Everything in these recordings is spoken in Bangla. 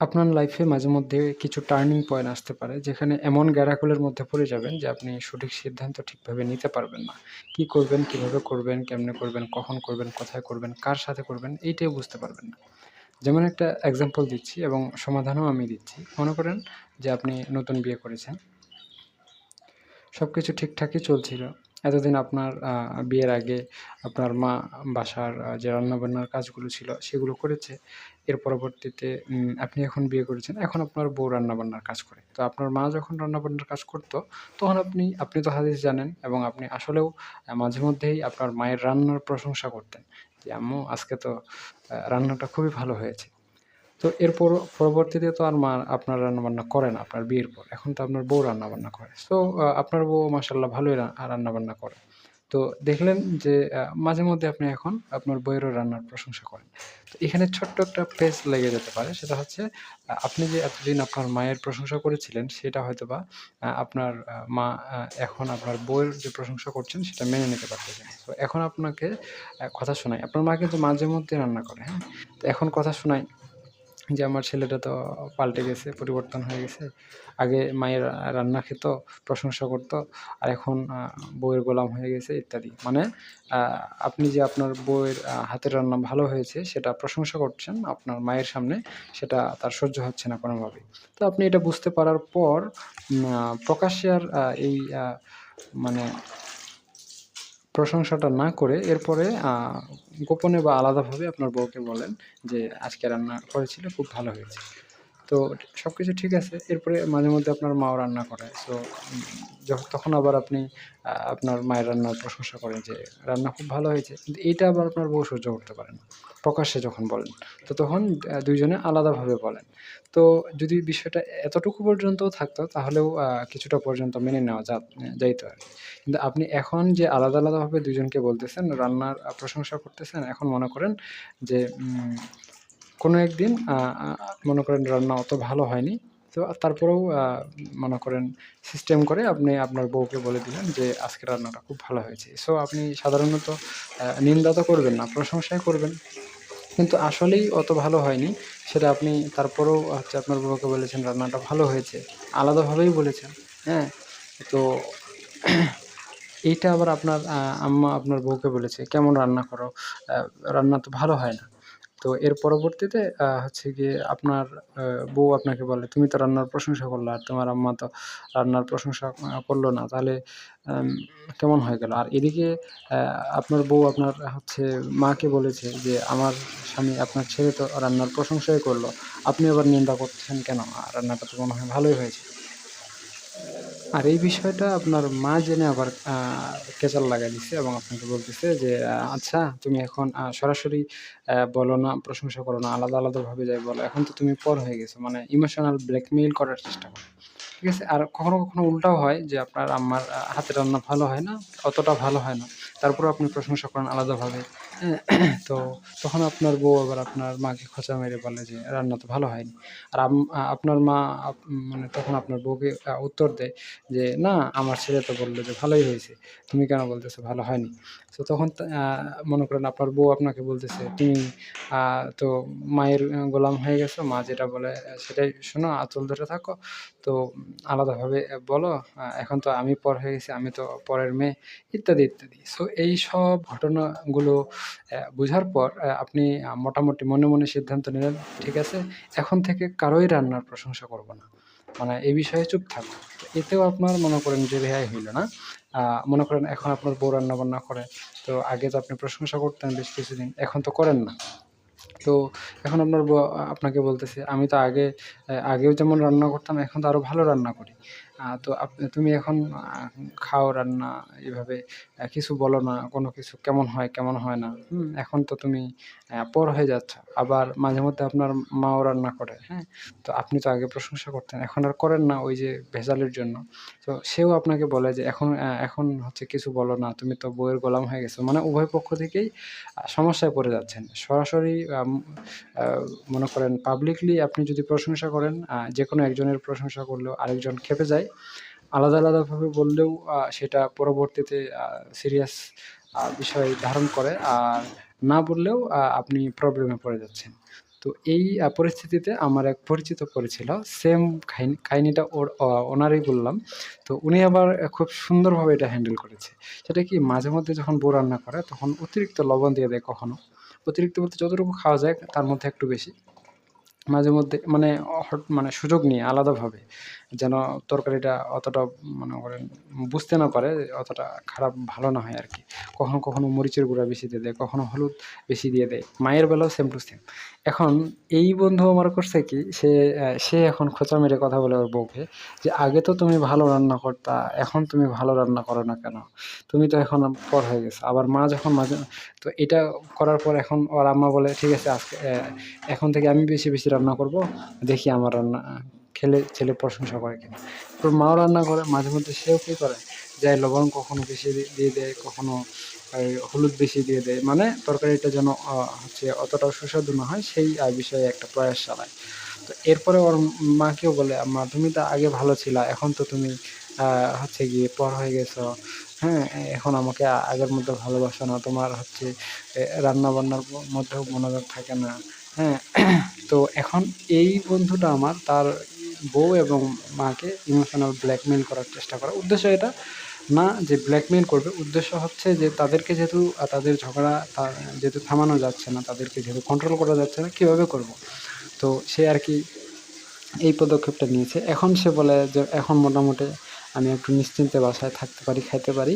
আপনার লাইফে মাঝেমধ্যে কিছু টার্নিং পয়েন্ট আসতে পারে, যেখানে এমন গ্যাড়াকলের মধ্যে পড়ে যাবেন যে আপনি সঠিক সিদ্ধান্ত ঠিকভাবে নিতে পারবেন না। কি করবেন, কিভাবে করবেন, কেমনে করবেন, কখন করবেন, কোথায় করবেন, কার সাথে করবেন এইটাও বুঝতে পারবেন না। যেমন একটা এক্সাম্পল দিচ্ছি এবং সমাধানও আমি দিচ্ছি। মনে করেন যে আপনি নতুন বিয়ে করেছেন। সবকিছু ঠিকঠাকই চলছিল। এতদিন আপনার বিয়ের আগে আপনার মা বাসার যে রান্নাবান্নার কাজগুলো ছিল সেগুলো করেছে। এর পরবর্তীতে আপনি এখন বিয়ে করেছেন। এখন আপনার বউ রান্নাবান্নার কাজ করে। তো আপনার মা যখন রান্নাবান্নার কাজ করত, তখন আপনি তো হাদিস জানেন এবং আপনি আসলেও মাঝেমধ্যেই আপনার মায়ের রান্নার প্রশংসা করতেন। যে, "আম্মু আজকে তো রান্নাটা খুবই ভালো হয়েছে।" তো পরবর্তীতে তো আর মা আপনার রান্নাবান্না করে না আপনার বিয়ের পর। এখন তো আপনার বউ রান্নাবান্না করে। সো আপনার বউ মাশাআল্লাহ ভালোই রান্নাবান্না করে। তো দেখলেন যে মাঝেমধ্যে আপনি এখন আপনার বউয়েরও রান্নার প্রশংসা করেন। তো এখানে ছোট্ট একটা পেচ লেগে যেতে পারে। সেটা হচ্ছে আপনি যে এতদিন আপনার মায়ের প্রশংসা করেছিলেন সেটা হয়তোবা আপনার মা এখন আপনার বউয়ের যে প্রশংসা করছেন সেটা মেনে নিতে পারতেছেন। তো এখন আপনাকে কথা শোনায়। আপনার মা কিন্তু মাঝেমধ্যে রান্না করে, হ্যাঁ? তো এখন কথা শোনায় যে আমার ছেলেটা তো পাল্টে গেছে, পরিবর্তন হয়ে গেছে। আগে মায়ের রান্না খেত, প্রশংসা করত। আর এখন বউয়ের গোলাম হয়ে গেছে ইত্যাদি। মানে আ আপনি যে আপনার বউয়ের হাতের রান্না ভালো হয়েছে সেটা প্রশংসা করছেন আপনার মায়ের সামনে, সেটা তার সহ্য হচ্ছে না কোনোভাবেই। তো আপনি এটা বুঝতে পারার পর প্রকাশ্যে আর এই মানে প্রশংসাটা না করে এরপরে গোপনে বা আলাদাভাবে আপনার বউকে বলেন যে, "আজকে রান্না করেছিলে, খুব ভালো হয়েছে।" তো সবকিছু ঠিক আছে। এরপরে মাঝেমধ্যে আপনার মাও রান্না করে। সো উম তখন আবার আপনি আপনার মায়ের রান্নার প্রশংসা করেন যে, "রান্না খুব ভালো হয়েছে।" কিন্তু এইটা আবার আপনার বউ সহ্য করতে পারে না। প্রকাশ্যে যখন বলেন। তো তখন ২ জনে আলাদাভাবে বলেন। তো যদি বিষয়টা এতটুকু পর্যন্তও থাকতো তাহলেও কিছুটা পর্যন্ত মেনে নেওয়া যাইত আরকি। কিন্তু আপনি এখন যে আলাদাভাবে ২ জনকে বলতেছেন, রান্নার প্রশংসা করতেছেন, এখন মনে করেন যে কোনো একদিন আ আ মনে করেন রান্না অত ভালো হয়নি। তো তারপরেও মনে করেন সিস্টেম করে আপনি আপনার বউকে বলে দিলেন যে, "আজকের রান্নাটা খুব ভালো হয়েছে।" সো আপনি সাধারণত নিন্দা তো করবেন না, প্রশংসাই করবেন। কিন্তু আসলেই অত ভালো হয়নি। সেটা আপনি তারপরেও হচ্ছে আপনার বউকে বলেছেন, "রান্নাটা ভালো হয়েছে।" আলাদাভাবেই বলেছেন, হ্যাঁ? তো এইটা আবার আপনার আম্মা আপনার বউকে বলেছে, "কেমন রান্না করো? আ রান্না তো ভালো হয় না।" তো এর পরবর্তীতে হচ্ছে গিয়ে আপনার আ বউ আপনাকে বলে, "তুমি তো রান্নার প্রশংসা করলা। আর তোমার আম্মা তো রান্নার প্রশংসা করল না। তাহলে আম কেমন হয়ে গেল?" আর এদিকে আ আপনার বউ আপনার হচ্ছে মাকে বলেছে যে, "আমার স্বামী আপনার ছেলে তো রান্নার প্রশংসাই করল। আপনি আবার নিন্দা করতেছেন কেন? রান্নাটা তো মনে হয় ভালোই হয়েছে।" আর এই বিষয়টা আপনার মা জেনে আবার কেচাল লাগায় দিছে এবং আপনাকে বলতেছে যে, আচ্ছা তুমি এখন সরাসরি বলো না, প্রশংসা করো না, আলাদাভাবে যাই বলো। এখন তো তুমি পর হয়ে গেছো।" মানে ইমোশনাল ব্ল্যাকমেইল করার চেষ্টা করে। ঠিক আছে? আর কখনো উল্টাও হয় যে আপনার আম্মার হাতের রান্না ভালো হয় না, অতটা ভালো হয় না। তারপরেও আপনি প্রশংসা করেন আলাদাভাবে। হ্যাঁ? তো তখন আপনার বউ আবার আপনার মাকে খোঁচা মেরে বলে যে, "রান্না তো ভালো হয়নি।" আর আপনার মা মানে তখন আপনার বউকে উত্তর দেয় যে, "না, আমার ছেলে তো বলল যে ভালোই হয়েছে। তুমি কেন বলতেছো ভালো হয়নি?" তো তখন মনে করেন আপনার বউ আপনাকে বলতেছে, "তুমি আ তো মায়ের গোলাম হয়ে গেছো। মা যেটা বলে সেটাই শোনো, আঁচল ধরে থাকো। তো আলাদাভাবে বলো, এখন তো আমি পর হয়ে গেছি, আমি তো পরের মেয়ে" ইত্যাদি। সো এইসব ঘটনাগুলো বুঝার পর আপনি মোটামুটি মনে সিদ্ধান্ত নিলেন, ঠিক আছে, এখন থেকে কারোই রান্নার প্রশংসা করব না। মানে এ বিষয়ে চুপ থাকব। তো এতেও আপনার মনে করেন যে রেহাই হইল না? আ মনে করেন এখন আপনার বউ রান্না-বান্না করে। তো আগে তো আপনি প্রশংসা করতেন বেশ কিছুদিন, এখন তো করেন না। তো এখন আপনার আপনাকে বলতেছে, "আমি তো আগেও যেমন রান্না করতাম, এখন তো আরো ভালো রান্না করি। তো তুমি এখন খাও রান্না, এভাবে কিছু বলো না, কোনো কিছু কেমন হয় না। এখন তো তুমি পর হয়ে যাচ্ছ। আবার মাঝেমধ্যে আপনার মাও রান্না করে, হ্যাঁ? তো আপনি তো আগে প্রশংসা করতেন, এখন আর করেন না ওই যে ভেজালের জন্য।" তো সেও আপনাকে বলে যে, এখন হচ্ছে কিছু বলো না, তুমি তো বউয়ের গোলাম হয়ে গেছো।" মানে উভয় পক্ষ থেকেই সমস্যায় পড়ে যাচ্ছেন। সরাসরি আ মনে করেন পাবলিকলি আপনি যদি প্রশংসা করেন, যেকোনো একজনের প্রশংসা করলেও আরেকজন ক্ষেপে যায়। আলাদাভাবে বললেও সেটা পরবর্তীতে সিরিয়াস বিষয় ধারণ করে। আর না বললেও আপনি প্রবলেমে পড়ে যাচ্ছেন। তো এই পরিস্থিতিতে আমার এক পরিচিত পড়েছিল। সেম কাহিনীটা ওনারই বললাম। তো উনি আবার খুব সুন্দরভাবে এটা হ্যান্ডেল করেছে। সেটা কি মাঝে মধ্যে যখন বউ রান্না করে তখন অতিরিক্ত লবণ দিয়ে দেয় কখনো। অতিরিক্ত বলতে যতটুকু খাওয়া যায় তার মধ্যে একটু বেশি। মাঝে মধ্যে মানে মানে সুযোগ নিয়ে আলাদাভাবে যেন তরকারিটা অতটা মনে করেন বুঝতে না পারে, অতটা খারাপ ভালো না হয় আরকি। কখনো, কখনো মরিচের গুঁড়া বেশি দিয়ে দেয়, কখনো হলুদ বেশি দিয়ে দেয়। মায়ের বেলাও সেম টু সেম। এখন এই বন্ধু আমার করছে কি সে এখন খোঁচা মেরে কথা বলে ওর বউকে যে, "আগে তো তুমি ভালো রান্না করতা, এখন তুমি ভালো রান্না করো না কেন? তুমি তো এখন পর হয়ে গেছো।" আবার মা যখন মাঝে তো এটা করার পর এখন ওর আম্মা বলে, "ঠিক আছে আজকে এখন থেকে আমি বেশি, বেশি রান্না করব। দেখি আমার রান্না খেলে ছেলে প্রশংসা করে কিনা।" তোর মাও রান্না করে, মাঝে মধ্যে সেও কি করে, যায় লবণ কখনো বেশি দিয়ে দেয়, কখনো হলুদ বেশি দিয়ে দেয়। মানে তরকারিটা যেন হচ্ছে অতটাও সুস্বাদু না হয় সেই বিষয়ে একটা প্রয়াস চালায়। তো এরপরে ওর মাকেও বলে, "আম্মা তুমি তো আগে ভালো ছিলা। এখন তো তুমি আ হচ্ছে গিয়ে পর হয়ে গেছো। হ্যাঁ? এখন আমাকে আগের মতো ভালোবাসো না। তোমার হচ্ছে রান্না-বান্নার মধ্যেও মনোযোগ থাকে না।" হ্যাঁ? তো এখন এই বন্ধুটা আমার তার বউ এবং মাকে ইমোশনাল ব্ল্যাকমেইল করার চেষ্টা করে। উদ্দেশ্য এটা না যে ব্ল্যাকমেইল করবে। উদ্দেশ্য হচ্ছে যে তাদেরকে যেহেতু তাদের ঝগড়া যেহেতু থামানো যাচ্ছে না, তাদেরকে যেহেতু কন্ট্রোল করা যাচ্ছে না, কিভাবে করব? তো সে আরকি এই পদক্ষেপটা নিয়েছে। এখন সে বলে যে, "এখন মোটামুটি আমি একটু নিশ্চিন্তে বাসায় থাকতে পারি, খাইতে পারি,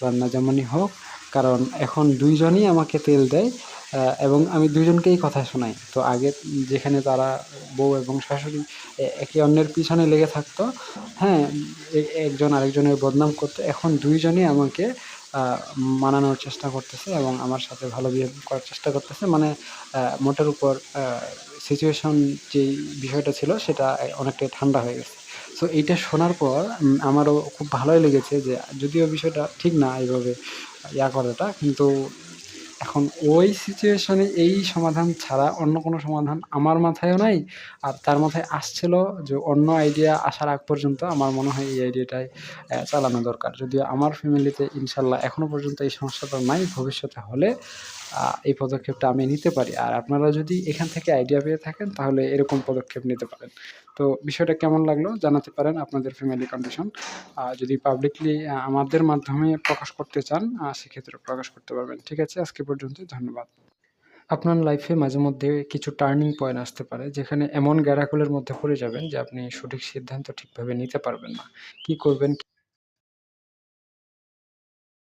রান্না যেমনই হোক। কারণ এখন ২ জনই আমাকে তেল দেয় এবং আমি ২ জনকেই কথা শোনাই।" তো আগে যেখানে তারা বউ এবং শাশুড়ি একে অন্যের পিছনে লেগে থাকতো, হ্যাঁ? একজন আরেকজনের বদনাম করতো। এখন ২ জনই আমাকে আ মানানোর চেষ্টা করতেছে এবং আমার সাথে ভালো বিহেভ করার চেষ্টা করতেছে। মানে মোটের উপর সিচুয়েশন যেই বিষয়টা ছিল সেটা অনেকটাই ঠান্ডা হয়ে গেছে। সো এইটা শোনার পর আমারও খুব ভালোই লেগেছে যে যদিও বিষয়টা ঠিক না এভাবে করাটা। কিন্তু এখন ওই সিচুয়েশনে এই সমাধান ছাড়া অন্য কোনো সমাধান আমার মাথায়ও নাই। আর তার মাথায় আসছিল যে অন্য আইডিয়া আসার আগ পর্যন্ত আমার মনে হয় এই আইডিয়াটাই চালানো দরকার। যদিও আমার ফ্যামিলিতে ইনশাআল্লাহ এখনো পর্যন্ত এই সমস্যাটা নাই। ভবিষ্যতে হলে এই পদক্ষেপটা আমি নিতে পারি। আর আপনারা যদি এখান থেকে আইডিয়া পেয়ে থাকেন তাহলে এরকম পদক্ষেপ নিতে পারেন। তো বিষয়টা কেমন লাগলো জানাতে পারেন আপনাদের ফ্যামিলি কন্ডিশন। যদি পাবলিকলি আমাদের মাধ্যমে প্রকাশ করতে চান সেক্ষেত্রে প্রকাশ করতে পারবেন। ঠিক আছে? আজকে পর্যন্তই। ধন্যবাদ। আপনার লাইফে মাঝেমধ্যে কিছু টার্নিং পয়েন্ট আসতে পারে যেখানে এমন গ্যাড়াকলের মধ্যে পড়ে যাবেন যে আপনি সঠিক সিদ্ধান্ত ঠিকভাবে নিতে পারবেন না। কি করবেন